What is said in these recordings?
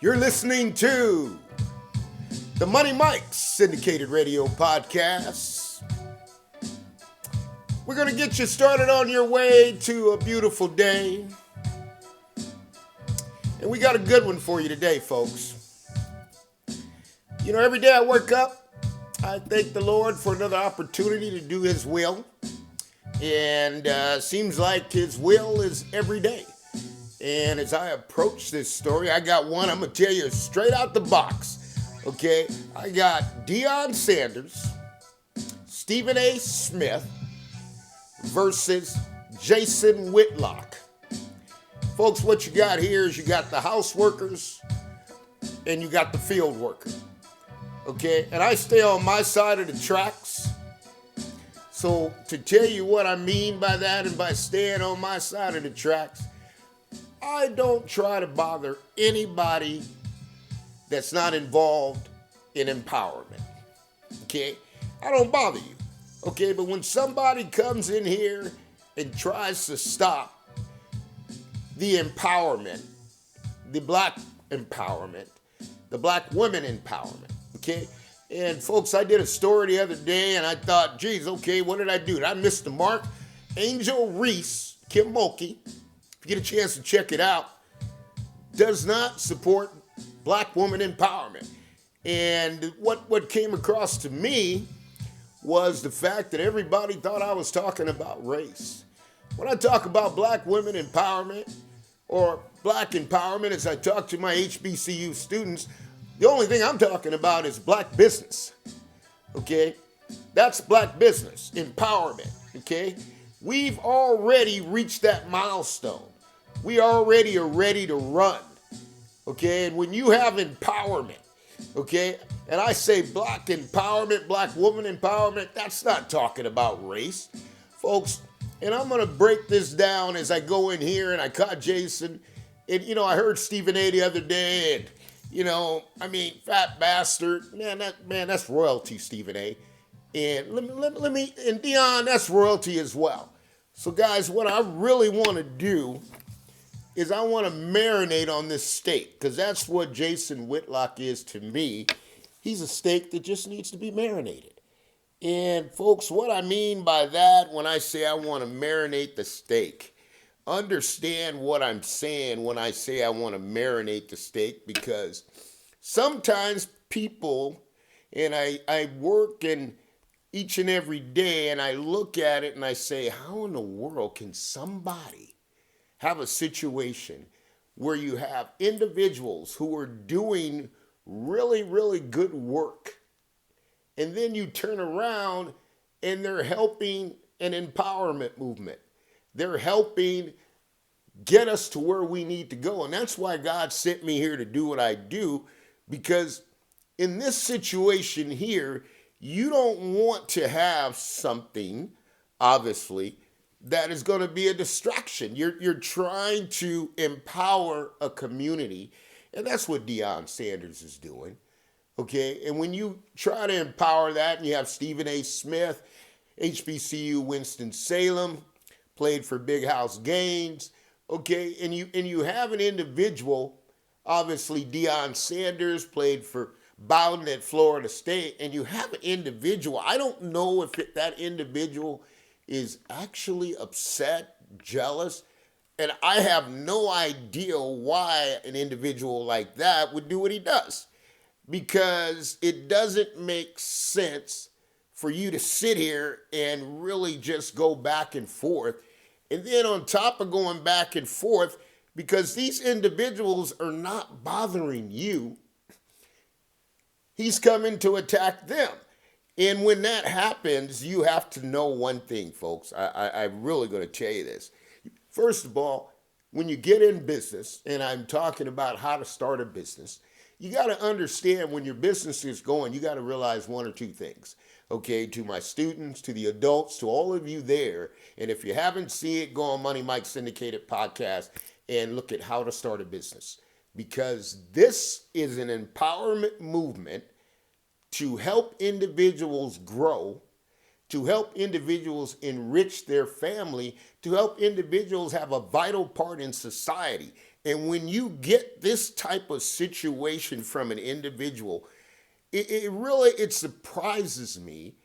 You're listening to the Money Mike's syndicated radio podcast. We're going to get you started on your way to a beautiful day. And we got a good one for you today, folks. You know, every day I wake up, I thank the Lord for another opportunity to do His will. And seems like His will is every day. And as I approach this story, I got one I'm going to tell you straight out the box. Okay? I got Deion Sanders, Stephen A. Smith versus Jason Whitlock. Folks, what you got here is you got the house workers and you got the field worker. Okay? And I stay on my side of the tracks. So to tell you what I mean by that and by staying on my side of the tracks, I don't try to bother anybody that's not involved in empowerment. Okay? I don't bother you. Okay? But when somebody comes in here and tries to stop the empowerment, the black empowerment, the black women empowerment, okay? And folks, I did a story the other day and I thought, geez, okay, what did I do? Did I miss the mark? Angel Reese, Kim Mulkey, if you get a chance to check it out, does not support black woman empowerment. And what came across to me was the fact that everybody thought I was talking about race. When I talk about black women empowerment or black empowerment as I talk to my HBCU students, the only thing I'm talking about is black business. Okay? That's black business, empowerment. Okay? We've already reached that milestone. We already are ready to run, okay? And when you have empowerment, okay, and I say black empowerment, black woman empowerment, that's not talking about race, folks. And I'm going to break this down as I go in here, and I caught Jason. And, you know, I heard Stephen A. the other day, and, you know, I mean, fat bastard. Man, that's royalty, Stephen A. And let me, and Deon, that's royalty as well. So, guys, what I really want to do is I want to marinate on this steak, because that's what Jason Whitlock is to me. He's a steak that just needs to be marinated. And folks, what I mean by that when I say I want to marinate the steak, understand what I'm saying when I say I want to marinate the steak, because sometimes people, and I work in each and every day, and I look at it and I say, how in the world can somebody have a situation where you have individuals who are doing really, really good work, and then you turn around and they're helping an empowerment movement. They're helping get us to where we need to go. And that's why God sent me here to do what I do, because in this situation here, you don't want to have something, obviously, that is going to be a distraction. You're trying to empower a community, and that's what Deion Sanders is doing, okay? And when you try to empower that, and you have Stephen A. Smith, HBCU Winston-Salem, played for Big House Gaines, okay? And you have an individual, obviously Deion Sanders played for Bowden at Florida State, and you have an individual, I don't know if that individual is actually upset, jealous, and I have no idea why an individual like that would do what he does, because it doesn't make sense for you to sit here and really just go back and forth. And then on top of going back and forth, because these individuals are not bothering you, he's coming to attack them. And when that happens, you have to know one thing, folks. I'm really going to tell you this. First of all, when you get in business, and I'm talking about how to start a business, you got to understand when your business is going, you got to realize one or two things. Okay, to my students, to the adults, to all of you there. And if you haven't seen it, go on Money Mike Syndicated Podcast and look at how to start a business. Because this is an empowerment movement to help individuals grow, to help individuals enrich their family, to help individuals have a vital part in society. And when you get this type of situation from an individual, it surprises me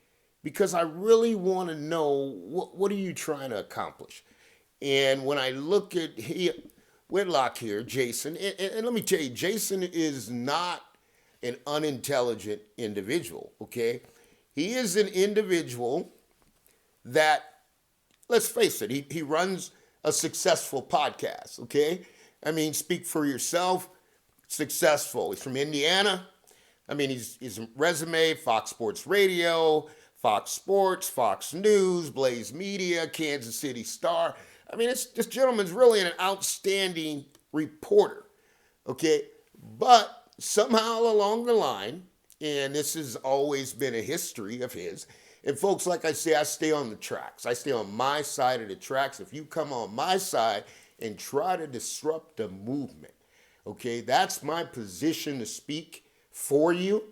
because I really want to know what are you trying to accomplish. And when I look at Whitlock here, Jason, and let me tell you, Jason is not an unintelligent individual, okay? He is an individual that, let's face it, he runs a successful podcast, okay? I mean, speak for yourself, successful. He's from Indiana. I mean, his resume, Fox Sports Radio, Fox Sports, Fox News, Blaze Media, Kansas City Star. I mean, this gentleman's really an outstanding reporter, okay? But somehow along the line, and this has always been a history of his, and folks, like I say, I stay on the tracks. I stay on my side of the tracks. If you come on my side and try to disrupt the movement, okay, that's my position to speak for you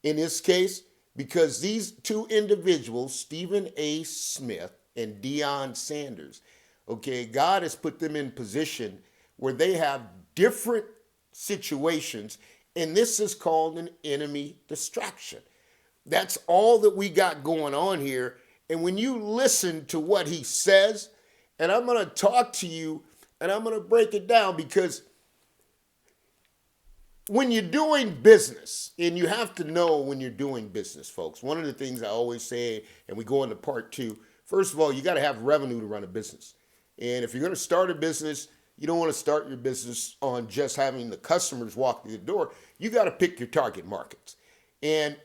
in this case, because these two individuals, Stephen A. Smith and Deion Sanders, okay, God has put them in position where they have different situations, and this is called an enemy distraction. That's all that we got going on here. And when you listen to what he says, and I'm going to talk to you and I'm going to break it down, because when you're doing business, and you have to know when you're doing business, folks, one of the things I always say, and we go into part two, first of all, you got to have revenue to run a business. And if you're going to start a business, you don't want to start your business on just having the customers walk through the door. You got to pick your target markets. And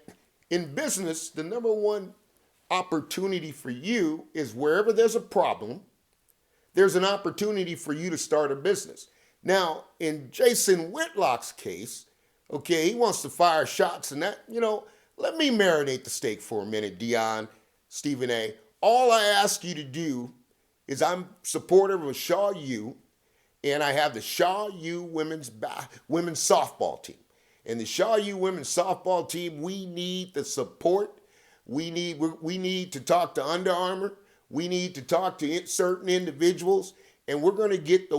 in business, the number one opportunity for you is wherever there's a problem, there's an opportunity for you to start a business. Now, in Jason Whitlock's case, okay, he wants to fire shots and that, let me marinate the steak for a minute, Deon, Stephen A. All I ask you to do is I'm supportive of Shaw U, and I have the Shaw U women's softball team. And the Shaw U women's softball team, we need the support. We need to talk to Under Armour. We need to talk to certain individuals. And we're going to get the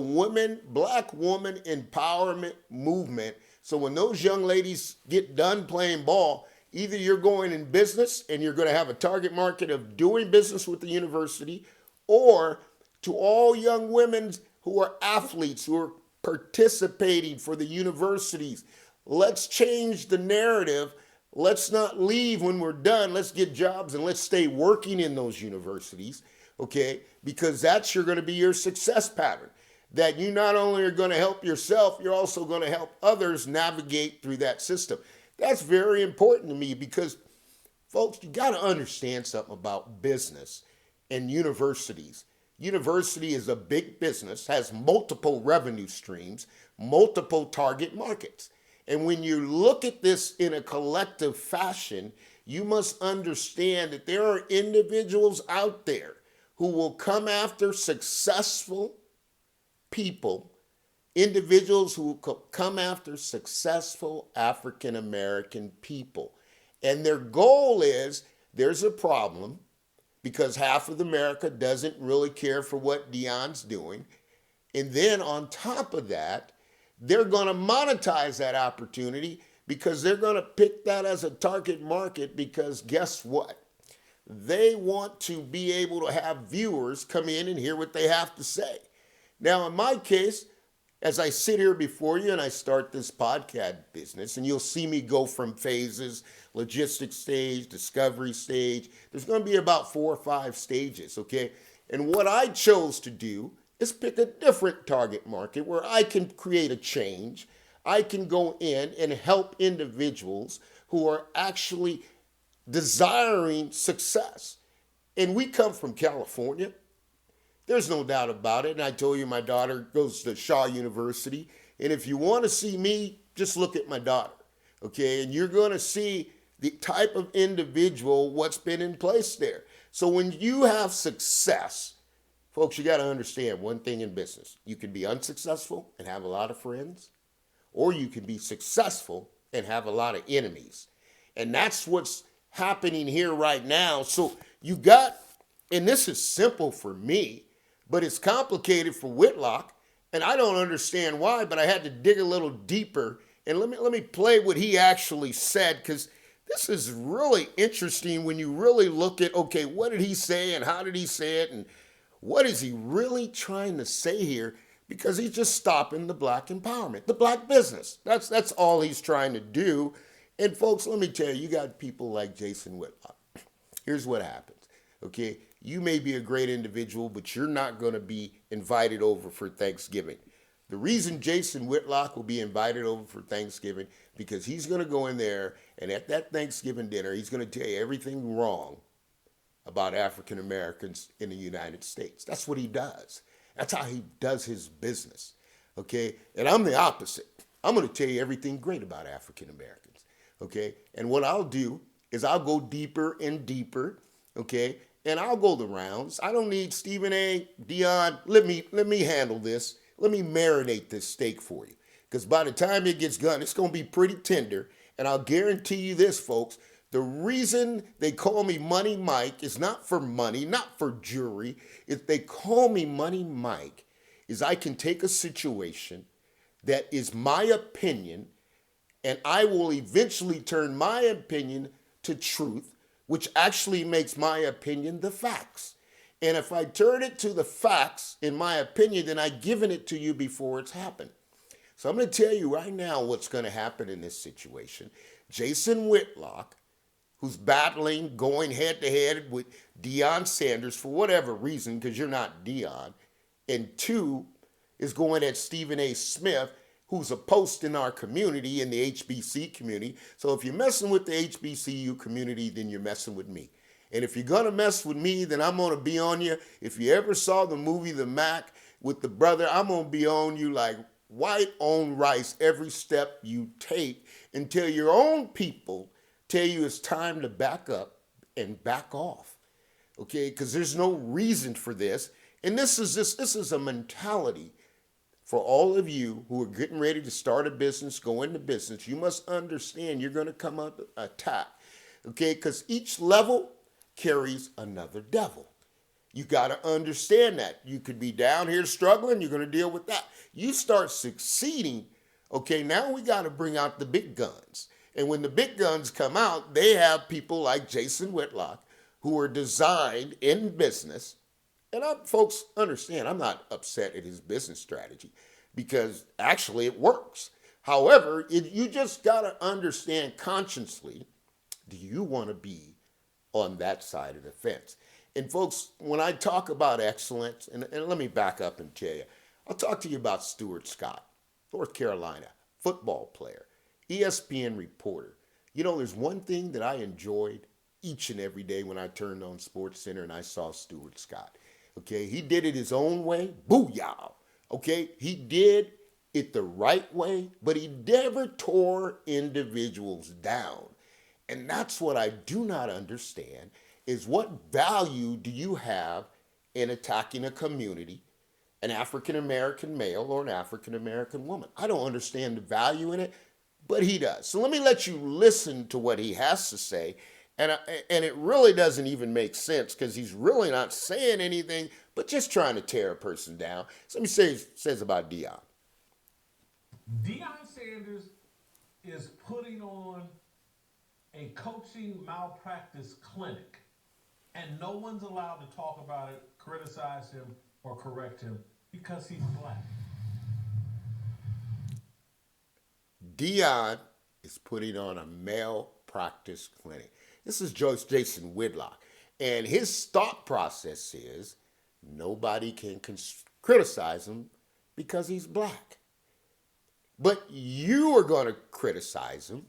black woman empowerment movement. So when those young ladies get done playing ball, either you're going in business and you're going to have a target market of doing business with the university, or to all young women who are athletes, who are participating for the universities. Let's change the narrative. Let's not leave when we're done. Let's get jobs and let's stay working in those universities, okay? Because that's going to be your success pattern. That you not only are going to help yourself, you're also going to help others navigate through that system. That's very important to me because, folks, you got to understand something about business and universities. University is a big business, has multiple revenue streams, multiple target markets. And when you look at this in a collective fashion, you must understand that there are individuals out there who will come after successful people, individuals who will come after successful African American people. And their goal is, there's a problem because half of America doesn't really care for what Deion's doing. And then on top of that, they're going to monetize that opportunity because they're going to pick that as a target market because guess what? They want to be able to have viewers come in and hear what they have to say. Now, in my case, as I sit here before you and I start this podcast business, and you'll see me go from phases, logistics stage, discovery stage, there's going to be about 4 or 5 stages, okay? And what I chose to do is pick a different target market where I can create a change. I can go in and help individuals who are actually desiring success. And we come from California. There's no doubt about it. And I told you my daughter goes to Shaw University. And if you want to see me, just look at my daughter, okay? And you're going to see the type of individual, what's been in place there. So when you have success, folks, you got to understand one thing in business. You can be unsuccessful and have a lot of friends, or you can be successful and have a lot of enemies. And that's what's happening here right now. So you got, and this is simple for me, but it's complicated for Whitlock, And I don't understand why, but I had to dig a little deeper. And let me play what he actually said, because this is really interesting when you really look at, okay, what did he say and how did he say it and what is he really trying to say here? Because he's just stopping the black empowerment, the black business. That's all he's trying to do. And folks, let me tell you, you got people like Jason Whitlock. Here's what happens. Okay, you may be a great individual, but you're not going to be invited over for Thanksgiving. The reason Jason Whitlock will be invited over for Thanksgiving, because he's going to go in there and at that Thanksgiving dinner, he's going to tell you everything wrong about African Americans in the United States. That's what he does. That's how he does his business. Okay, and I'm the opposite. I'm going to tell you everything great about African Americans. Okay, and what I'll do is I'll go deeper and deeper. Okay, and I'll go the rounds. I don't need Stephen A. Deon. Let me handle this. Let me marinate this steak for you. Because by the time it gets done, it's going to be pretty tender. And I'll guarantee you this, folks. The reason they call me Money Mike is not for money, not for jewelry. If they call me Money Mike, is I can take a situation that is my opinion, and I will eventually turn my opinion to truth, which actually makes my opinion the facts. And if I turn it to the facts, in my opinion, then I've given it to you before it's happened. So I'm going to tell you right now what's going to happen in this situation. Jason Whitlock, who's battling, going head to head with Deion Sanders for whatever reason, because you're not Deion, and two is going at Stephen A. Smith, who's a post in our community, in the HBC community. So if you're messing with the HBCU community, then you're messing with me. And if you're going to mess with me, then I'm going to be on you. If you ever saw the movie The Mac with the brother, I'm going to be on you like white on rice every step you take until your own people tell you it's time to back up and back off. Okay? Because there's no reason for this. And this is a mentality for all of you who are getting ready to start a business, go into business. You must understand you're going to come up attack. Okay? Because each level carries another devil. You got to understand that. You could be down here struggling, you're going to deal with that. You start succeeding, okay, now we got to bring out the big guns. And when the big guns come out, they have people like Jason Whitlock who are designed in business. And folks, understand, I'm not upset at his business strategy because actually it works. However, you just got to understand consciously, do you want to be on that side of the fence? And folks, when I talk about excellence, and let me back up and tell you, I'll talk to you about Stuart Scott, North Carolina, football player, ESPN reporter. You know, there's one thing that I enjoyed each and every day when I turned on SportsCenter and I saw Stuart Scott. Okay, he did it his own way. Booyah. Okay, he did it the right way, but he never tore individuals down. And that's what I do not understand, is what value do you have in attacking a community, an African-American male or an African-American woman? I don't understand the value in it, but he does. So let me let you listen to what he has to say. And it really doesn't even make sense because he's really not saying anything, but just trying to tear a person down. So let me say says about Deion. Deion Sanders is putting on a coaching malpractice clinic, and no one's allowed to talk about it, criticize him, or correct him because he's black. Deion is putting on a malpractice clinic. This is Jason Whitlock. And his thought process is nobody can criticize him because he's black. But you are going to criticize him.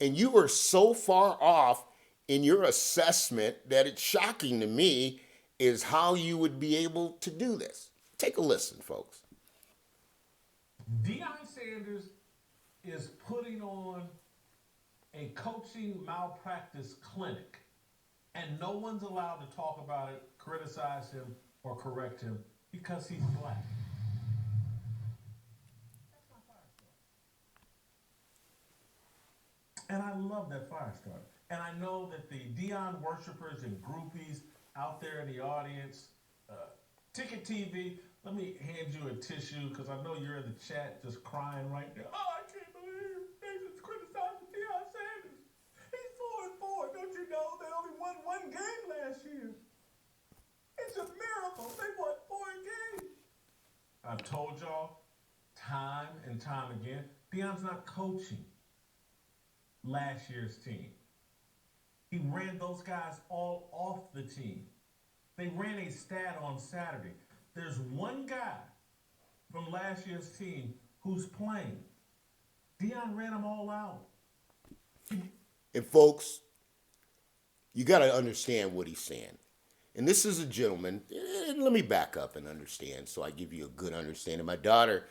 And you are so far off in your assessment that it's shocking to me is how you would be able to do this. Take a listen, folks. Deion Sanders is putting on a coaching malpractice clinic, and no one's allowed to talk about it, criticize him, or correct him because he's black. That's my fire starter. And I love that fire starter. And I know that the Deion worshipers and groupies out there in the audience, Ticket TV, Let me hand you a tissue because I know you're in the chat just crying right now. Oh, I can't believe they just criticizing Deion Sanders. He's 4-4. Don't you know they only won one game last year? It's a miracle. They won 4 games. I've told y'all time and time again, Deion's not coaching last year's team. He ran those guys all off the team. They ran a stat on Saturday. There's one guy from last year's team who's playing. Deon ran them all out. And folks, you got to understand what he's saying. And this is a gentleman, and let me back up and understand so I give you a good understanding. My daughter,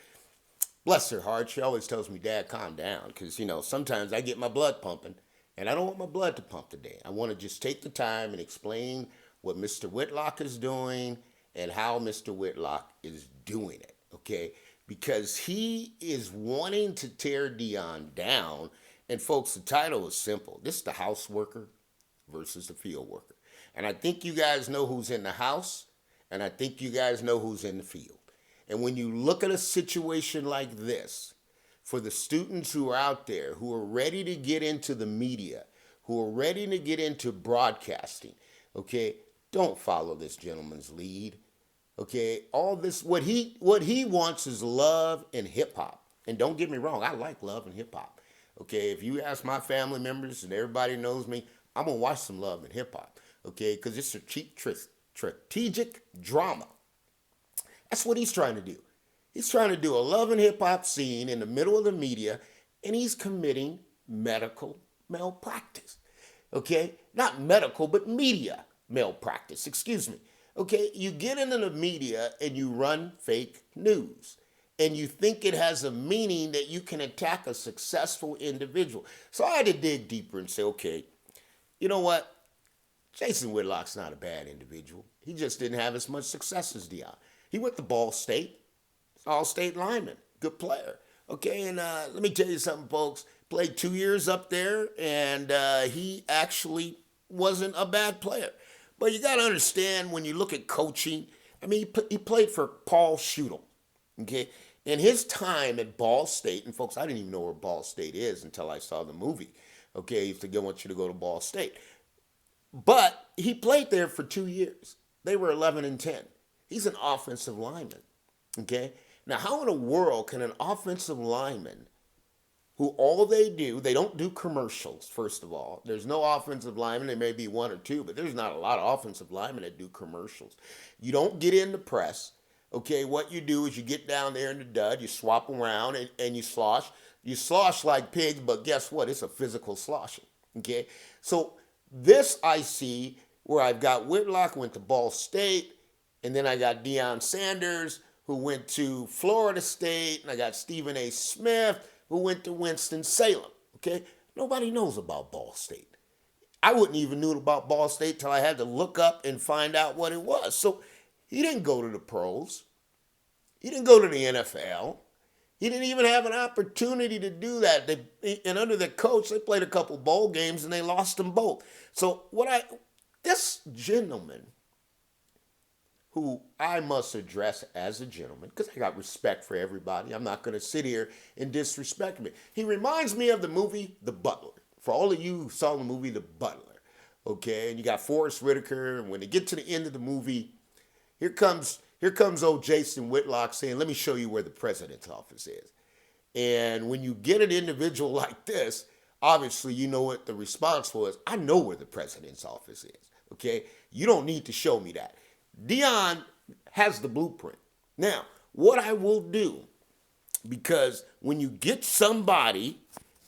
bless her heart, she always tells me, Dad, calm down. Because, sometimes I get my blood pumping, and I don't want my blood to pump today. I want to just take the time and explain what Mr. Whitlock is doing and how Mr. Whitlock is doing it, okay? Because he is wanting to tear Deon down. And folks, the title is simple. This is the house worker versus the field worker. And I think you guys know who's in the house, and I think you guys know who's in the field. And when you look at a situation like this, for the students who are out there who are ready to get into the media, who are ready to get into broadcasting, okay, don't follow this gentleman's lead. Okay, all this, what he wants is love and hip hop. And don't get me wrong, I like love and hip hop. Okay, if you ask my family members and everybody knows me, I'm gonna watch some love and hip hop. Okay, because it's a cheap strategic drama. That's what he's trying to do. He's trying to do a love and hip hop scene in the middle of the media, and he's committing medical malpractice. Okay, not medical, but media malpractice. Excuse me. Okay, you get into the media and you run fake news. And you think it has a meaning that you can attack a successful individual. So I had to dig deeper and say, okay, you know what? Jason Whitlock's not a bad individual. He just didn't have as much success as Deon. He went to Ball State, all-state lineman, good player. Okay, and let me tell you something, folks. Played 2 years up there, and he actually wasn't a bad player. But you got to understand when you look at coaching, I mean, he played for Paul Schuttle, okay? And his time at Ball State, and folks, I didn't even know where Ball State is until I saw the movie. Okay, he used to want you to go to Ball State. But he played there for 2 years. They were 11-10. He's an offensive lineman, okay? Now, how in the world can an offensive lineman who all they don't do commercials, first of all. There's no offensive lineman. There may be one or two, but there's not a lot of offensive linemen that do commercials. You don't get in the press. Okay, what you do is you get down there in the dud, you swap around, and you slosh. You slosh like pigs, but guess what? It's a physical sloshing, okay? So this I see where I've got Whitlock, went to Ball State, and then I got Deion Sanders, who went to Florida State, and I got Stephen A. Smith, who went to Winston-Salem, okay? Nobody knows about Ball State. I wouldn't even knew about Ball State till I had to look up and find out what it was. So he didn't go to the pros. He didn't go to the NFL. He didn't even have an opportunity to do that. And under the coach, they played a couple bowl games and they lost them both. So this gentleman, who I must address as a gentleman, because I got respect for everybody. I'm not going to sit here and disrespect him. He reminds me of the movie The Butler. For all of you who saw the movie The Butler, okay, and you got Forrest Whitaker, and when they get to the end of the movie, here comes old Jason Whitlock saying, let me show you where the president's office is. And when you get an individual like this, obviously you know what the response was. I know where the president's office is, okay? You don't need to show me that. Deon has the blueprint. Now, what I will do, because when you get somebody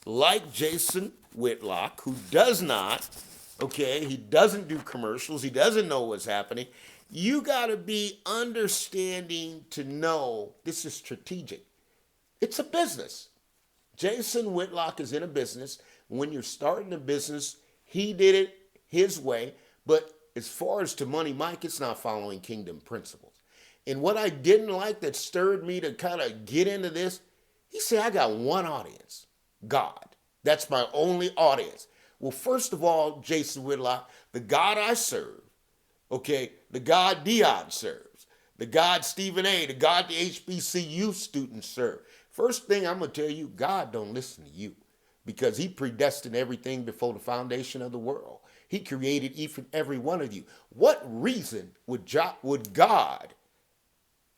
like Jason Whitlock, who does not, okay, he doesn't do commercials, he doesn't know what's happening, you got to be understanding to know this is strategic. It's a business. Jason Whitlock is in a business. When you're starting a business, he did it his way, but as far as to Money Mike, it's not following kingdom principles. And what I didn't like that stirred me to kind of get into this, he said, I got one audience, God. That's my only audience. Well, first of all, Jason Whitlock, the God I serve, okay, the God Deon serves, the God Stephen A., the God the HBCU students serve. First thing I'm going to tell you, God don't listen to you because he predestined everything before the foundation of the world. He created each and every one of you. What reason would God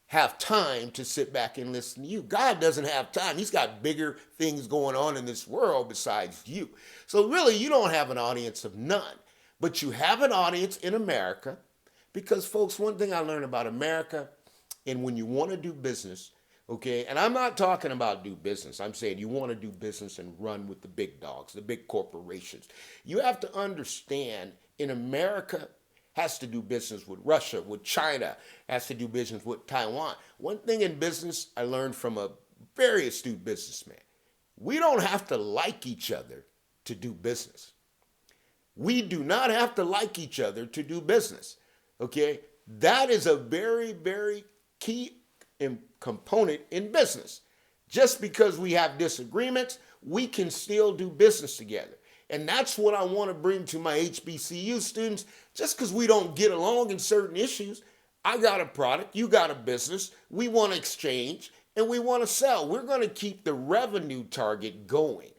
have time to sit back and listen to you? God doesn't have time. He's got bigger things going on in this world besides you. So really, you don't have an audience of none, but you have an audience in America because, folks, one thing I learned about America, and when you want to do business, okay, and I'm not talking about do business. I'm saying you want to do business and run with the big dogs, the big corporations. You have to understand in America, has to do business with Russia, with China, has to do business with Taiwan. One thing in business I learned from a very astute businessman, we don't have to like each other to do business. We do not have to like each other to do business, okay? That is a very, very key component in business. Just because we have disagreements, we can still do business together. And that's what I want to bring to my HBCU students. Just because we don't get along in certain issues, I got a product, you got a business, we want to exchange, and we want to sell. We're going to keep the revenue target going,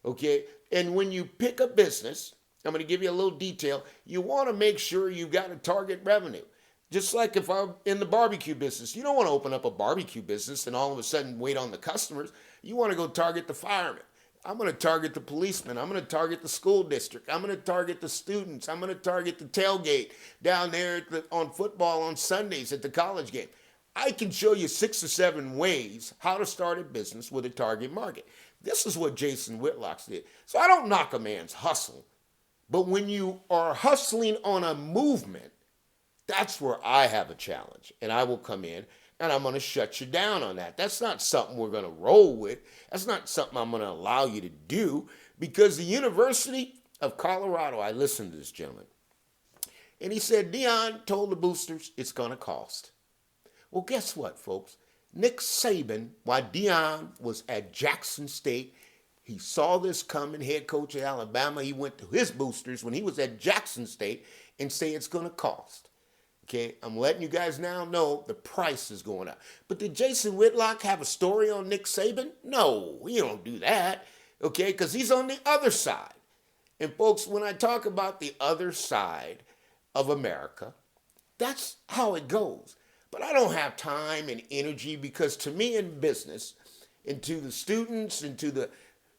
okay? And when you pick a business, I'm going to give you a little detail, you want to make sure you got a target revenue. Just like if I'm in the barbecue business, you don't want to open up a barbecue business and all of a sudden wait on the customers. You want to go target the firemen. I'm going to target the policemen. I'm going to target the school district. I'm going to target the students. I'm going to target the tailgate down there on football on Sundays at the college game. I can show you 6 or 7 ways how to start a business with a target market. This is what Jason Whitlock did. So I don't knock a man's hustle. But when you are hustling on a movement, that's where I have a challenge. And I will come in and I'm going to shut you down on that. That's not something we're going to roll with. That's not something I'm going to allow you to do because the University of Colorado, I listened to this gentleman, and he said, Deon told the boosters it's going to cost. Well, guess what, folks? Nick Saban, while Deon was at Jackson State, he saw this coming, head coach at Alabama. He went to his boosters when he was at Jackson State and say it's going to cost. Okay, I'm letting you guys now know the price is going up. But did Jason Whitlock have a story on Nick Saban? No, he don't do that, okay, because he's on the other side. And folks, when I talk about the other side of America, that's how it goes. But I don't have time and energy because to me in business, and to the students and to the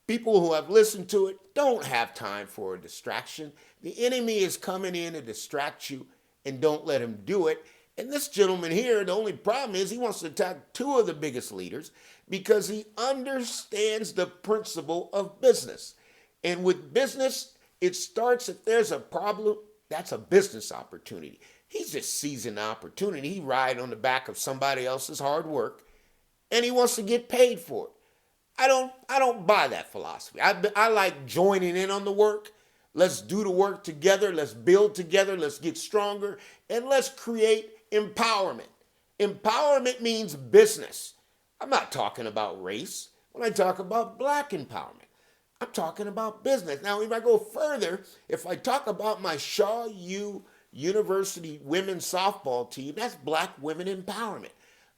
people who have listened to it, don't have time for a distraction. The enemy is coming in to distract you, and don't let him do it. And this gentleman here, the only problem is he wants to attack 2 of the biggest leaders because he understands the principle of business. And with business, it starts if there's a problem, that's a business opportunity. He just sees an opportunity. He rides on the back of somebody else's hard work, and he wants to get paid for it. I don't buy that philosophy. I like joining in on the work. Let's do the work together. Let's build together. Let's get stronger. And let's create empowerment. Empowerment means business. I'm not talking about race. When I talk about black empowerment, I'm talking about business. Now, if I go further, if I talk about my Shaw U University women's softball team, that's black women empowerment.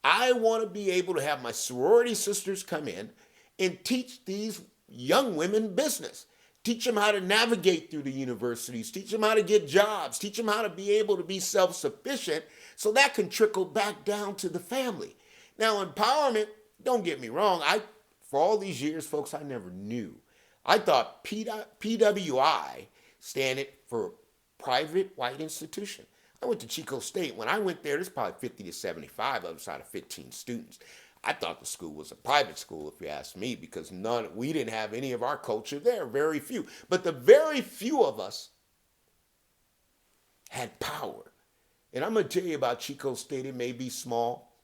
I want to be able to have my sorority sisters come in and teach these young women business. Teach them how to navigate through the universities. Teach them how to get jobs. Teach them how to be able to be self-sufficient so that can trickle back down to the family. Now, empowerment, don't get me wrong. For all these years, folks, I never knew. I thought PWI standing for Private White Institution. I went to Chico State. When I went there, there's probably 50 to 75 outside of 15 students. I thought the school was a private school, if you ask me, because we didn't have any of our culture there, very few. But the very few of us had power. And I'm going to tell you about Chico State. It may be small,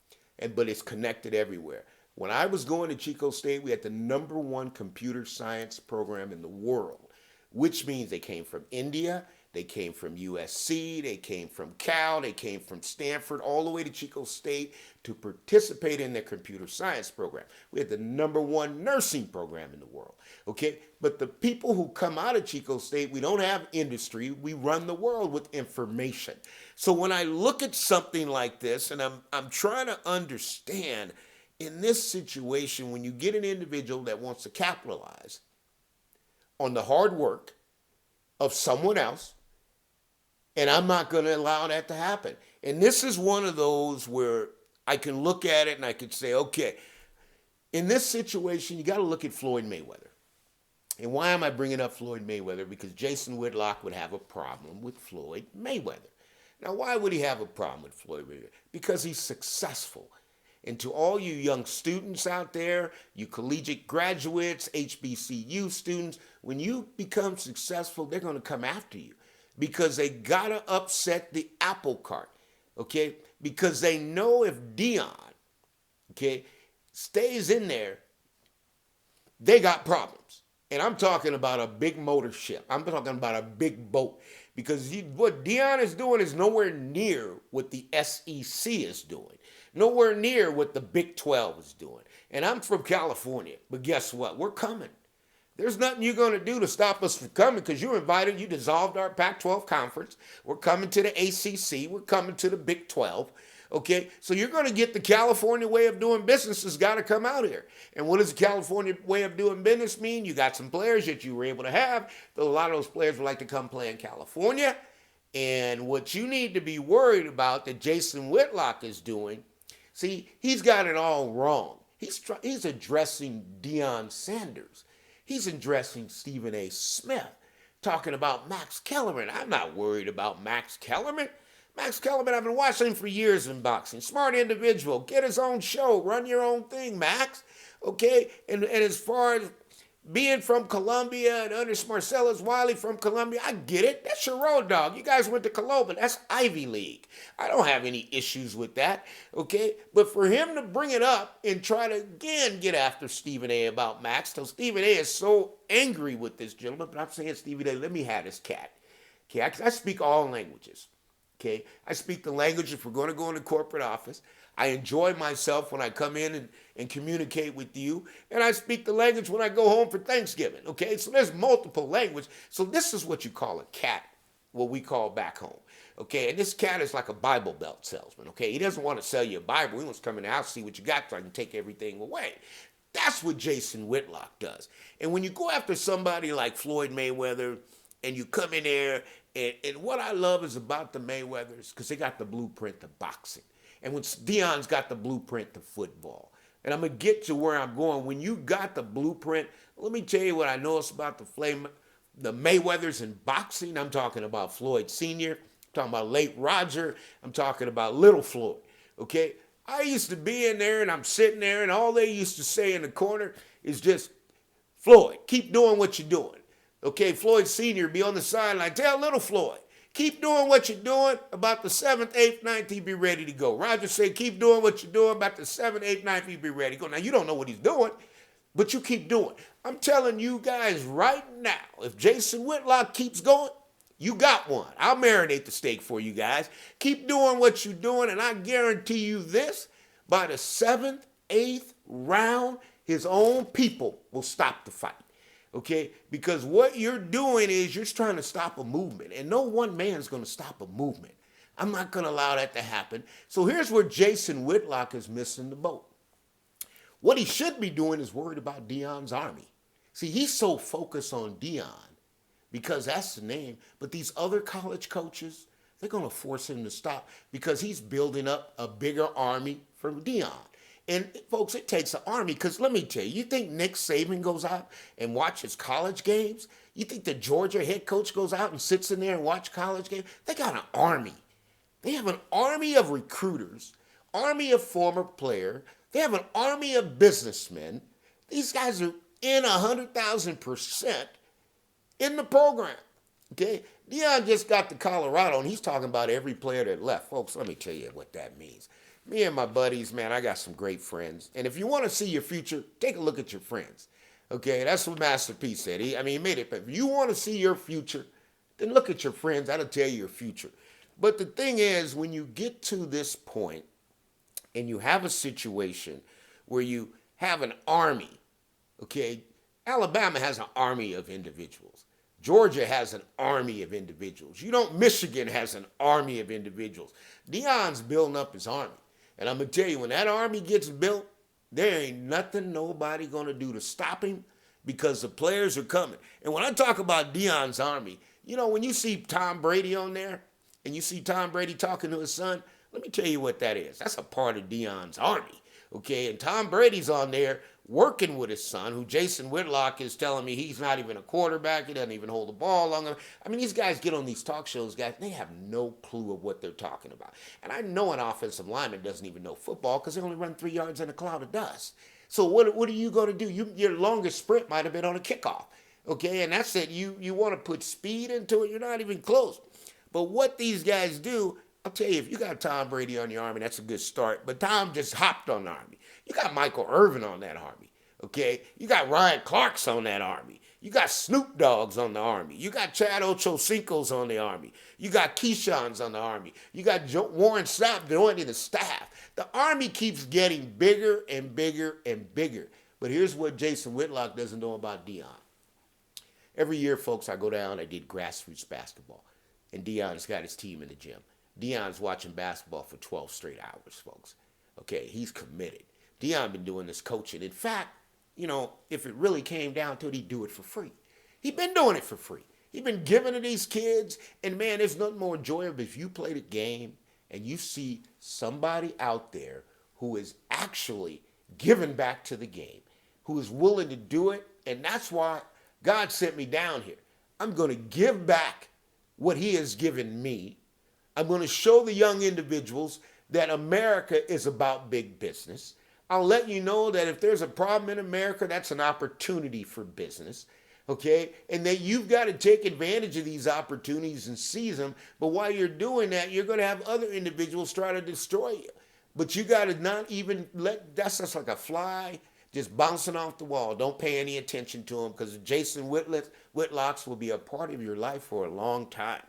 but it's connected everywhere. When I was going to Chico State, we had the #1 computer science program in the world, which means they came from India, They came from USC, they came from Cal, they came from Stanford, all the way to Chico State to participate in their computer science program. We had the #1 nursing program in the world, okay? But the people who come out of Chico State, we don't have industry, we run the world with information. So when I look at something like this, and I'm trying to understand, in this situation, when you get an individual that wants to capitalize on the hard work of someone else, and I'm not going to allow that to happen. And this is one of those where I can look at it and I can say, okay, in this situation, you got to look at Floyd Mayweather. And why am I bringing up Floyd Mayweather? Because Jason Whitlock would have a problem with Floyd Mayweather. Now, why would he have a problem with Floyd Mayweather? Because he's successful. And to all you young students out there, you collegiate graduates, HBCU students, when you become successful, they're going to come after you because they got to upset the apple cart, okay? Because they know if Deion, okay, stays in there, they got problems. And I'm talking about a big motor ship. I'm talking about a big boat. Because what Deion is doing is nowhere near what the SEC is doing. Nowhere near what the Big 12 is doing. And I'm from California. But guess what? We're coming. There's nothing you're going to do to stop us from coming because you're invited. You dissolved our Pac-12 conference. We're coming to the ACC. We're coming to the Big 12. Okay, so you're going to get the California way of doing business has got to come out here. And what does the California way of doing business mean? You got some players that you were able to have. A lot of those players would like to come play in California. And what you need to be worried about that Jason Whitlock is doing, see, he's got it all wrong. He's addressing Deion Sanders. He's addressing Stephen A. Smith, talking about Max Kellerman. I'm not worried about Max Kellerman. Max Kellerman, I've been watching him for years in boxing. Smart individual. Get his own show. Run your own thing, Max. Okay? And as far as being from Columbia and under Marcellus Wiley from Columbia, I get it. That's your road dog. You guys went to Columbia. That's Ivy League. I don't have any issues with that. Okay? But for him to bring it up and try to, again, get after Stephen A. about Max, till Stephen A. is so angry with this gentleman, but I'm saying, Stephen A., let me have this cat. Okay? I speak all languages. Okay, I speak the language if we're going to go into corporate office. I enjoy myself when I come in and communicate with you. And I speak the language when I go home for Thanksgiving. Okay, so there's multiple language. So this is what you call a cat, what we call back home. Okay, and this cat is like a Bible Belt salesman. Okay, he doesn't want to sell you a Bible. He wants to come in the house, see what you got so I can take everything away. That's what Jason Whitlock does. And when you go after somebody like Floyd Mayweather and you come in there, and what I love is about the Mayweathers, because they got the blueprint to boxing. And when Deon's got the blueprint to football. And I'm going to get to where I'm going. When you got the blueprint, let me tell you what I noticed about the Mayweathers in boxing. I'm talking about Floyd Sr., I'm talking about late Roger, I'm talking about little Floyd, okay? I used to be in there, and I'm sitting there, and all they used to say in the corner is just, Floyd, keep doing what you're doing. Okay, Floyd Sr. be on the sideline. Tell little Floyd, keep doing what you're doing. About the 7th, 8th, 9th, he'll be ready to go. Roger said, keep doing what you're doing. About the 7th, 8th, 9th, he'll be ready to go. Now, you don't know what he's doing, but you keep doing. I'm telling you guys right now, if Jason Whitlock keeps going, you got one. I'll marinate the steak for you guys. Keep doing what you're doing, and I guarantee you this, by the 7th, 8th round, his own people will stop the fight. Okay, because what you're doing is you're trying to stop a movement, and no one man's going to stop a movement. I'm not going to allow that to happen. So here's where Jason Whitlock is missing the boat. What he should be doing is worried about Deion's army. See, he's so focused on Deion because that's the name, but these other college coaches, they're going to force him to stop because he's building up a bigger army for Deion. And folks, it takes an army, because let me tell you, you think Nick Saban goes out and watches college games? You think the Georgia head coach goes out and sits in there and watch college games? They got an army. They have an army of recruiters, army of former players. They have an army of businessmen. These guys are in 100,000% in the program. Okay? Deion just got to Colorado, and he's talking about every player that left. Folks, let me tell you what that means. Me and my buddies, man, I got some great friends. And if you want to see your future, take a look at your friends. Okay, that's what Master P said. He made it. But if you want to see your future, then look at your friends. That'll tell you your future. But the thing is, when you get to this point and you have a situation where you have an army, okay? Alabama has an army of individuals. Georgia has an army of individuals. Michigan has an army of individuals. Deion's building up his army. And I'm going to tell you, when that army gets built, there ain't nothing nobody going to do to stop him because the players are coming. And when I talk about Deion's army, when you see Tom Brady on there and you see Tom Brady talking to his son, let me tell you what that is. That's a part of Deion's army, okay? And Tom Brady's on there working with his son, who Jason Whitlock is telling me he's not even a quarterback. He doesn't even hold the ball long enough. I mean, these guys get on these talk shows, guys, they have no clue of what they're talking about. And I know an offensive lineman doesn't even know football because they only run 3 yards in a cloud of dust. So what are you going to do? Your longest sprint might have been on a kickoff, okay? And that's it. You want to put speed into it. You're not even close. But what these guys do, I'll tell you, if you got Tom Brady on your army, that's a good start. But Tom just hopped on the army. You got Michael Irvin on that army, okay? You got Ryan Clark's on that army. You got Snoop Dogg's on the army. You got Chad Ochocinco's on the army. You got Keyshawn's on the army. You got Warren Sapp joining the staff. The army keeps getting bigger and bigger and bigger. But here's what Jason Whitlock doesn't know about Deon. Every year, folks, I go down, I did grassroots basketball. And Deon's got his team in the gym. Deon's watching basketball for 12 straight hours, folks. Okay, he's committed. Deon been doing this coaching. In fact, if it really came down to it, he'd do it for free. He'd been doing it for free. He'd been giving to these kids. And man, there's nothing more enjoyable if you play the game and you see somebody out there who is actually giving back to the game, who is willing to do it. And that's why God sent me down here. I'm going to give back what he has given me. I'm going to show the young individuals that America is about big business. I'll let you know that if there's a problem in America, that's an opportunity for business, okay? And that you've got to take advantage of these opportunities and seize them. But while you're doing that, you're going to have other individuals try to destroy you. But you got to not even that's just like a fly just bouncing off the wall. Don't pay any attention to them because Jason Whitlocks will be a part of your life for a long time.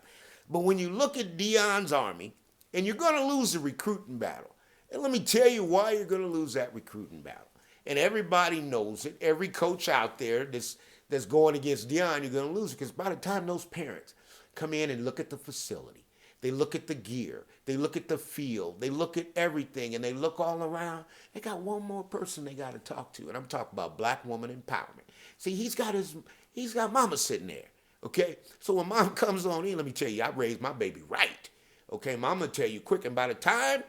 But when you look at Deion's army, and you're going to lose the recruiting battle, and let me tell you why you're going to lose that recruiting battle. And everybody knows it. Every coach out there that's going against Deon, you're going to lose it because by the time those parents come in and look at the facility, they look at the gear, they look at the field, they look at everything, and they look all around, they got one more person they got to talk to, and I'm talking about black woman empowerment. See, he's got mama sitting there, okay? So when mom comes on in, let me tell you, I raised my baby right, okay? Mama tell you quick, and by the time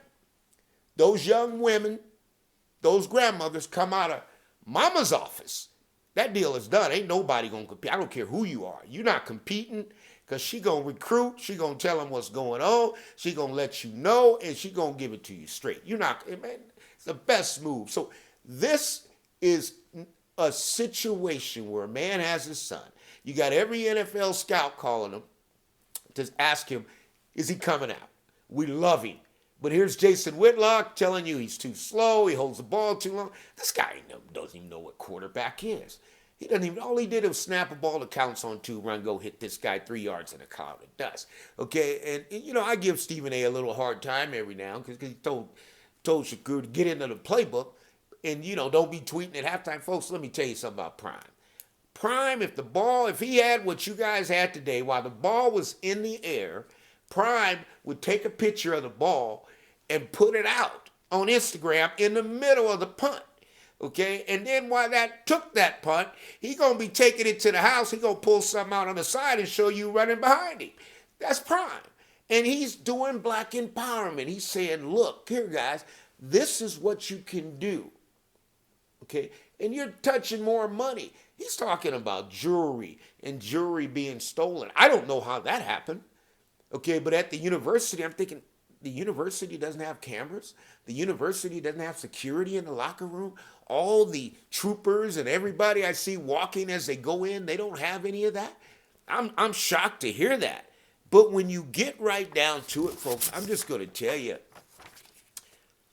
those young women, those grandmothers come out of mama's office, that deal is done. Ain't nobody going to compete. I don't care who you are. You're not competing because she going to recruit. She going to tell them what's going on. She going to let you know, and she going to give it to you straight. You're not, man, it's the best move. So this is a situation where a man has his son. You got every NFL scout calling him to ask him, is he coming out? We love him. But here's Jason Whitlock telling you he's too slow, he holds the ball too long. This guy doesn't even know what quarterback is. He doesn't even, all he did was snap a ball that counts on 2, run, go hit this guy 3 yards in a cloud of dust. Okay, and I give Stephen A. a little hard time every now because he told Shakur to get into the playbook and, don't be tweeting at halftime. Folks, let me tell you something about Prime. Prime, if he had what you guys had today while the ball was in the air, Prime would take a picture of the ball and put it out on Instagram in the middle of the punt, okay? And then while that took that punt, he going to be taking it to the house. He going to pull something out on the side and show you running behind him. That's Prime. And he's doing black empowerment. He's saying, look, here, guys, this is what you can do, okay? And you're touching more money. He's talking about jewelry and jewelry being stolen. I don't know how that happened. Okay, but at the university, I'm thinking, the university doesn't have cameras. The university doesn't have security in the locker room. All the troopers and everybody I see walking as they go in, they don't have any of that. I'm shocked to hear that. But when you get right down to it, folks, I'm just going to tell you,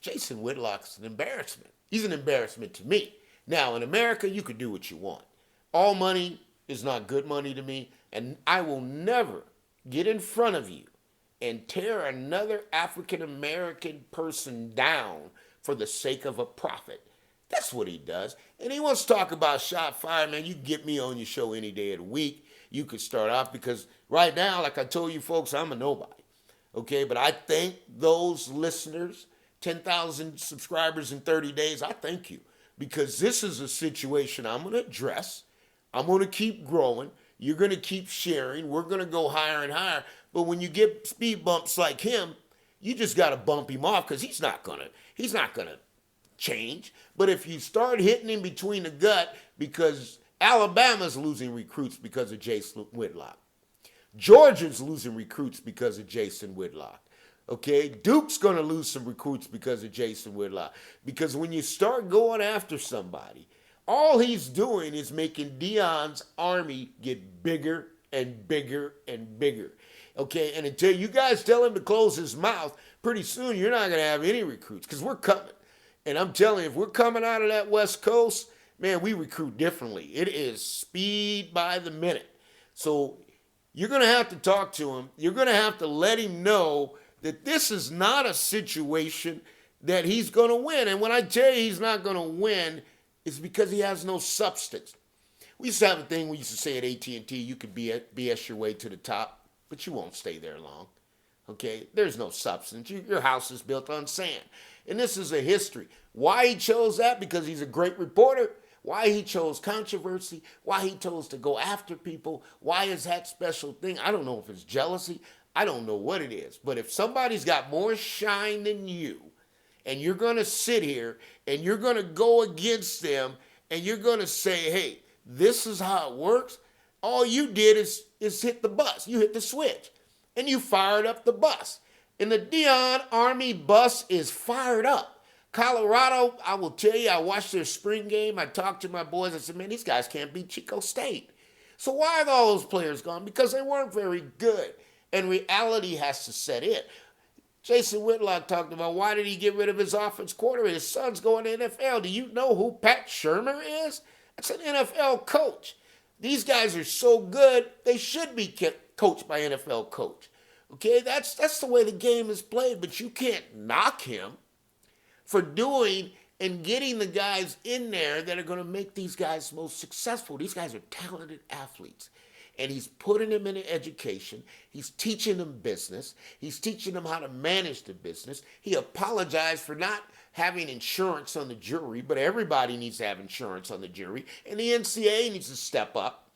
Jason Whitlock's an embarrassment. He's an embarrassment to me. Now, in America, you can do what you want. All money is not good money to me, and I will never get in front of you and tear another African American person down for the sake of a profit. That's what he does. And he wants to talk about shot fired, man. You can get me on your show any day of the week. You could start off because right now, like I told you folks, I'm a nobody. Okay, but I thank those listeners, 10,000 subscribers in 30 days. I thank you because this is a situation I'm going to address. I'm going to keep growing. You're going to keep sharing. We're going to go higher and higher. But when you get speed bumps like him, you just got to bump him off because he's not going to change. But if you start hitting him between the gut, because Alabama's losing recruits because of Jason Whitlock. Georgia's losing recruits because of Jason Whitlock. Okay, Duke's going to lose some recruits because of Jason Whitlock. Because when you start going after somebody, all he's doing is making Deion's army get bigger and bigger and bigger. Okay, and until you guys tell him to close his mouth, pretty soon you're not going to have any recruits because we're coming. And I'm telling you, if we're coming out of that West Coast, man, we recruit differently. It is speed by the minute. So you're going to have to talk to him. You're going to have to let him know that this is not a situation that he's going to win. And when I tell you he's not going to win, it's because he has no substance. We used to have a thing we used to say at AT&T, you could BS your way to the top, but you won't stay there long. Okay? There's no substance. Your house is built on sand. And this is a history. Why he chose that? Because he's a great reporter. Why he chose controversy. Why he chose to go after people. Why is that special thing? I don't know if it's jealousy. I don't know what it is. But if somebody's got more shine than you, and you're going to sit here, and you're going to go against them, and you're going to say, hey, this is how it works, all you did is hit the bus. You hit the switch. And you fired up the bus. And the Deion Army bus is fired up. Colorado, I will tell you, I watched their spring game. I talked to my boys. I said, man, these guys can't beat Chico State. So why are all those players gone? Because they weren't very good. And reality has to set in. Jason Whitlock talked about why did he get rid of his offense coordinator? His son's going to the NFL. Do you know who Pat Shurmur is? That's an NFL coach. These guys are so good, they should be coached by an NFL coach. Okay, that's the way the game is played, but you can't knock him for doing and getting the guys in there that are going to make these guys most successful. These guys are talented athletes, and he's putting them in education. He's teaching them business. He's teaching them how to manage the business. He apologized for not having insurance on the jury, but everybody needs to have insurance on the jury, and the NCAA needs to step up,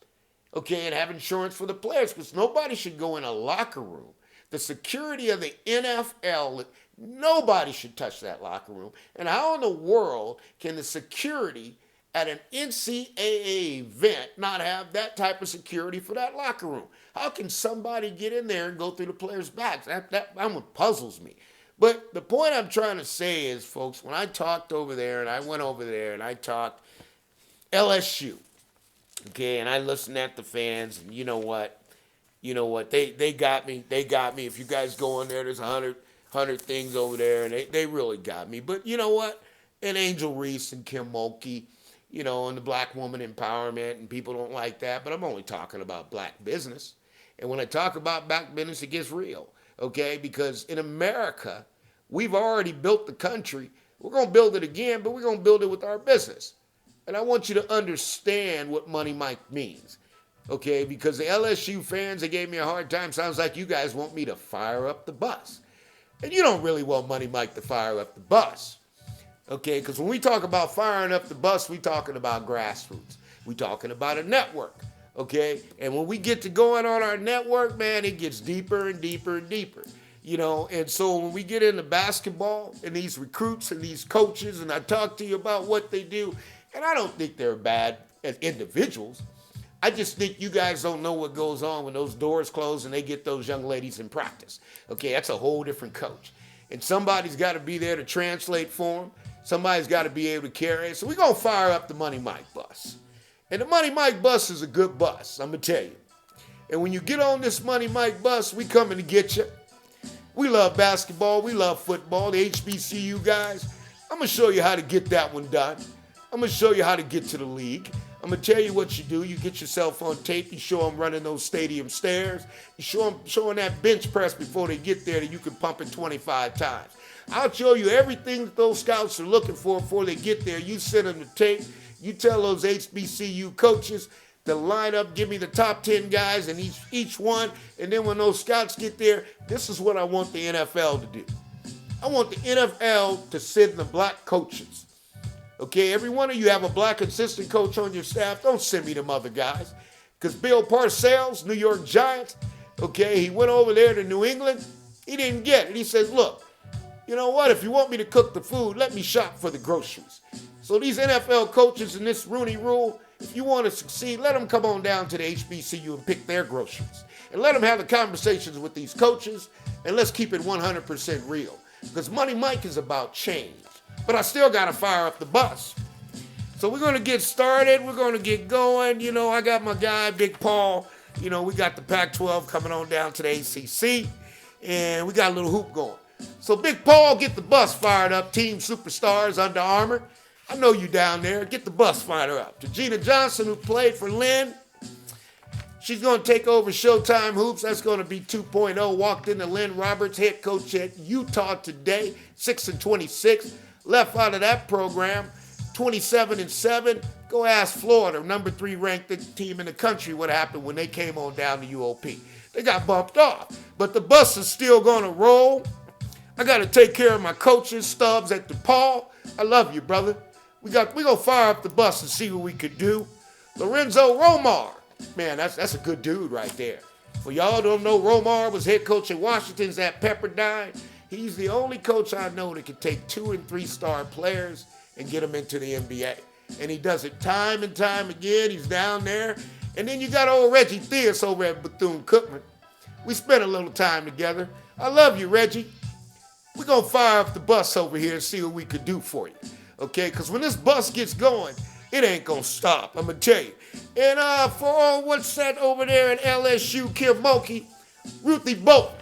okay, and have insurance for the players because nobody should go in a locker room. The security of the NFL, nobody should touch that locker room. And how in the world can the security at an NCAA event not have that type of security for that locker room? How can somebody get in there and go through the players' backs? That what puzzles me. But the point I'm trying to say is, folks, when I talked over there and I went over there and I talked LSU, okay, and I listened at the fans, and you know what? They got me. They got me. If you guys go in there, there's 100 things over there, and they really got me. But you know what? And Angel Reese and Kim Mulkey, and the black woman empowerment, and people don't like that. But I'm only talking about black business. And when I talk about black business, it gets real, okay? Because in America, we've already built the country. We're going to build it again, but we're going to build it with our business. And I want you to understand what Money Mike means. Okay, because the LSU fans, they gave me a hard time. Sounds like you guys want me to fire up the bus. And you don't really want Money Mike to fire up the bus. Okay, because when we talk about firing up the bus, we talking about grassroots. We talking about a network. Okay, and when we get to going on our network, man, it gets deeper and deeper and deeper. And so when we get into basketball and these recruits and these coaches, and I talk to you about what they do, and I don't think they're bad as individuals. I just think you guys don't know what goes on when those doors close and they get those young ladies in practice. Okay, that's a whole different coach. And somebody's got to be there to translate for them. Somebody's got to be able to carry it. So we're going to fire up the Money Mike bus. And the Money Mike bus is a good bus, I'm going to tell you. And when you get on this Money Mike bus, we coming to get you. We love basketball. We love football. The HBCU guys, I'm going to show you how to get that one done. I'm going to show you how to get to the league. I'm I'm going to tell you what you do. You get yourself on tape. You show them running those stadium stairs. You show them showing that bench press before they get there that you can pump it 25 times. I'll show you everything that those scouts are looking for before they get there. You send them the tape. You tell those HBCU coaches to line up, give me the top 10 guys in each one. And then when those scouts get there, this is what I want the NFL to do. I want the NFL to send the black coaches. Okay, every one of you have a black assistant coach on your staff. Don't send me them other guys. Because Bill Parcells, New York Giants, okay, he went over there to New England. He didn't get it. He says, look, you know what? If you want me to cook the food, let me shop for the groceries. So these NFL coaches in this Rooney Rule, if you want to succeed, let them come on down to the HBCU and pick their groceries. And let them have the conversations with these coaches, and let's keep it 100% real. Because Money Mike is about change. But I still got to fire up the bus. So we're going to get started. We're going to get going. You know, I got my guy, Big Paul. You know, we got the Pac-12 coming on down to the ACC. And we got a little hoop going. So Big Paul, get the bus fired up. Team Superstars, Under Armour. I know you down there. Get the bus fired up. To Gina Johnson, who played for Lynn. She's going to take over Showtime Hoops. That's going to be 2.0. Walked into Lynn Roberts, head coach at Utah today, 6-26. Left out of that program, 27-7. Go ask Florida, number 3 ranked team in the country, what happened when they came on down to UOP. They got bumped off, but the bus is still going to roll. I got to take care of my coaches, Stubbs at DePaul. I love you, brother. We gonna fire up the bus and see what we could do. Lorenzo Romar, man, that's a good dude right there. For y'all don't know, Romar was head coach at Washington's at Pepperdine. He's the only coach I know that can take 2- and 3-star players and get them into the NBA. And he does it time and time again. He's down there. And then you got old Reggie Theus over at Bethune-Cookman. We spent a little time together. I love you, Reggie. We're going to fire up the bus over here and see what we could do for you. Okay? Because when this bus gets going, it ain't going to stop. I'm going to tell you. And for all what's that over there at LSU, Kim Mulkey, Ruthie Bolton.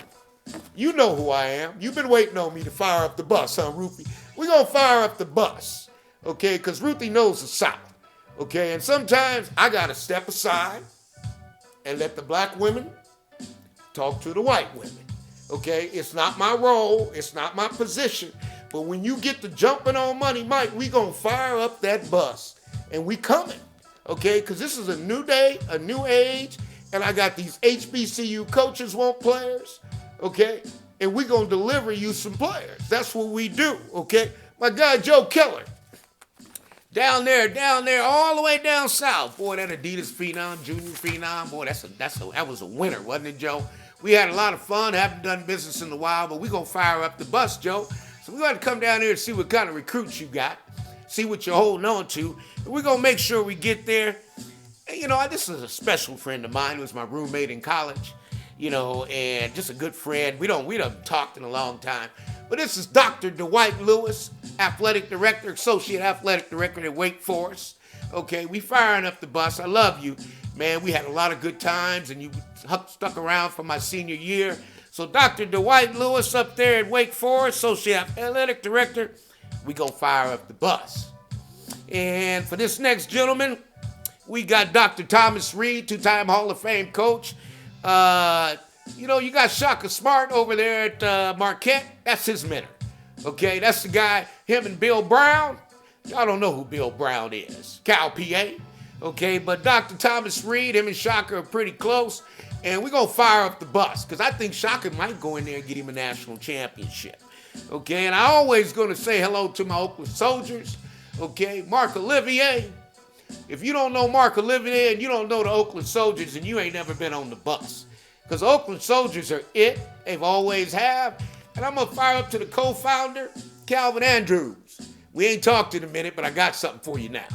You know who I am. You've been waiting on me to fire up the bus, huh, Ruthie? We're going to fire up the bus, okay, because Ruthie knows the South, okay? And sometimes I got to step aside and let the black women talk to the white women, okay? It's not my role. It's not my position. But when you get to jumping on Money Mike, we going to fire up that bus, and we coming, okay? Because this is a new day, a new age, and I got these HBCU coaches want players, okay? And we're going to deliver you some players. That's what we do, okay? My guy, Joe Keller, down there, all the way down south. Boy, that Adidas Phenom, Junior Phenom, boy, that was a winner, wasn't it, Joe? We had a lot of fun, haven't done business in a while, but we're going to fire up the bus, Joe. So we're going to come down here and see what kind of recruits you got, see what you're holding on to, and we're going to make sure we get there. And, you know, this is a special friend of mine. He was my roommate in college. You know, and just a good friend. We don't talked in a long time. But this is Dr. Dwight Lewis, athletic director, associate athletic director at Wake Forest. Okay, we firing up the bus. I love you, man. We had a lot of good times, and you stuck around for my senior year. So Dr. Dwight Lewis up there at Wake Forest, associate athletic director, we gonna fire up the bus. And for this next gentleman, we got Dr. Thomas Reed, 2-time Hall of Fame coach. You know, you got Shaka Smart over there at Marquette. That's his mentor. Okay, that's the guy, him and Bill Brown. Y'all don't know who Bill Brown is. Cal PA. Okay, but Dr. Thomas Reed, him and Shaka are pretty close. And we're going to fire up the bus because I think Shaka might go in there and get him a national championship. Okay, and I always going to say hello to my Oakland Soldiers. Okay, Mark Olivier. If you don't know Mark Olivier and you don't know the Oakland Soldiers, then you ain't never been on the bus. Because Oakland Soldiers are it. They've always have. And I'm going to fire up to the co-founder, Calvin Andrews. We ain't talked in a minute, but I got something for you now.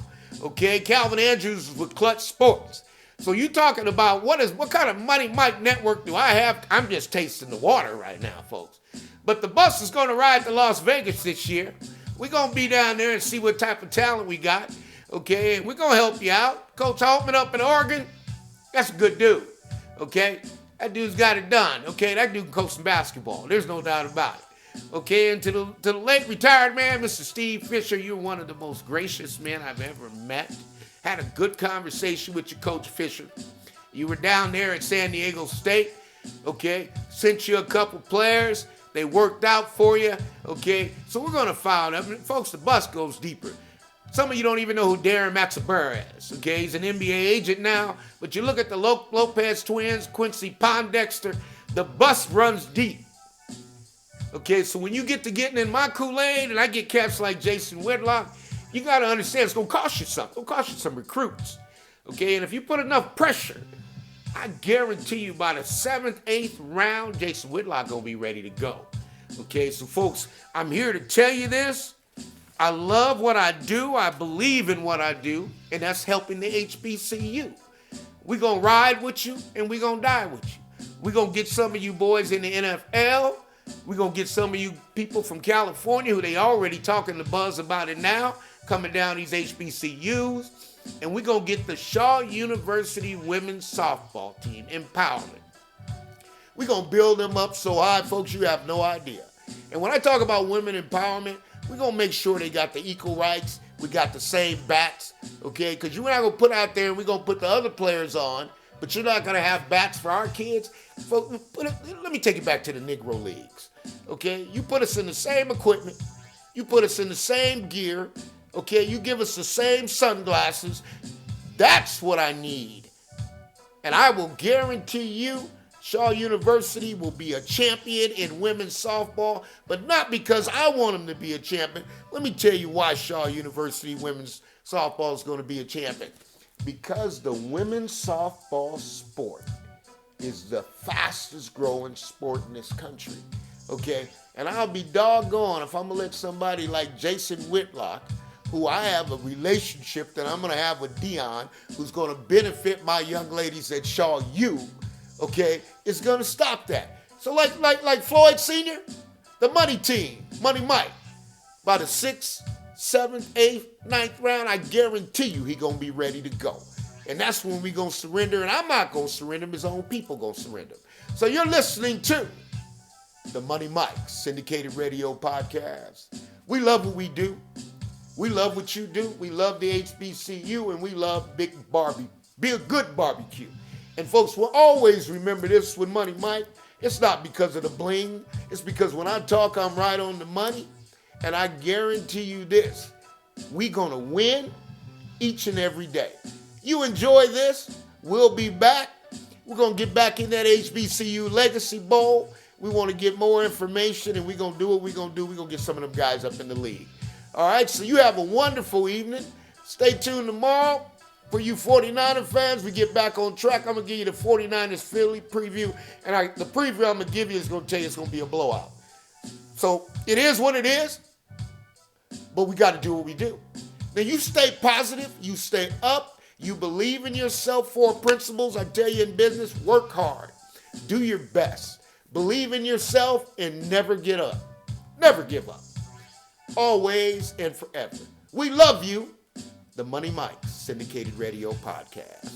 Okay, Calvin Andrews is with Clutch Sports. So you talking about what kind of Money Mike network do I have? I'm just tasting the water right now, folks. But the bus is going to ride to Las Vegas this year. We're going to be down there and see what type of talent we got. Okay, and we're going to help you out. Coach Holtman up in Oregon, that's a good dude. Okay, that dude's got it done. Okay, that dude can coach some basketball. There's no doubt about it. Okay, and to the late retired man, Mr. Steve Fisher, you're one of the most gracious men I've ever met. had a good conversation with your Coach Fisher. You were down there at San Diego State, okay? Sent you a couple players. They worked out for you, okay? So we're going to file them. Folks, the bus goes deeper. Some of you don't even know who Darren Matsubara is, okay? He's an NBA agent now. But you look at the Lopez twins, Quincy Pondexter, the bus runs deep. Okay, so when you get to getting in my Kool-Aid and I get cats like Jason Whitlock, you got to understand it's going to cost you something. It's going to cost you some recruits. Okay, and if you put enough pressure, I guarantee you by the 7th, 8th round, Jason Whitlock going to be ready to go. Okay, so folks, I'm here to tell you this. I love what I do. I believe in what I do, and that's helping the HBCU. We're going to ride with you, and we're going to die with you. We're going to get some of you boys in the NFL. We're going to get some of you people from California who they already talking to buzz about it now, coming down these HBCUs. And we're going to get the Shaw University women's softball team empowerment. We're going to build them up so high, folks, you have no idea. And when I talk about women empowerment, we're going to make sure they got the equal rights. We got the same bats, okay? Because you're not going to put out there and we're going to put the other players on, but you're not going to have bats for our kids. Folks, let me take you back to the Negro Leagues, okay? You put us in the same equipment. You put us in the same gear, okay? You give us the same sunglasses. That's what I need. And I will guarantee you Shaw University will be a champion in women's softball, but not because I want them to be a champion. Let me tell you why Shaw University women's softball is going to be a champion. Because the women's softball sport is the fastest growing sport in this country, okay? And I'll be doggone if I'm going to let somebody like Jason Whitlock, who I have a relationship that I'm going to have with Deon, who's going to benefit my young ladies at Shaw U, okay, is going to stop that. So like Floyd Sr., the money team, Money Mike, by the 6th, 7th, 8th, 9th round, I guarantee you he going to be ready to go. And that's when we going to surrender, and I'm not going to surrender him, his own people going to surrender. So you're listening to the Money Mike Syndicated Radio Podcast. We love what we do. We love what you do. We love the HBCU, and we love Big Barbie. Be a good barbecue. And folks will always remember this with Money Mike. It's not because of the bling. It's because when I talk, I'm right on the money. And I guarantee you this, we gonna win each and every day. You enjoy this, we'll be back. We're gonna get back in that HBCU Legacy Bowl. We wanna get more information and we're gonna do what we're gonna do. We're gonna get some of them guys up in the league. All right, so you have a wonderful evening. Stay tuned tomorrow. For you 49er fans, we get back on track. I'm going to give you the 49ers Philly preview. And the preview I'm going to give you is going to tell you it's going to be a blowout. So it is what it is, but we got to do what we do. Now, you stay positive. You stay up. You believe in yourself. 4 principles I tell you in business. Work hard. Do your best. Believe in yourself and never get up. Never give up. Always and forever. We love you. The Money Mike Syndicated Radio Podcast.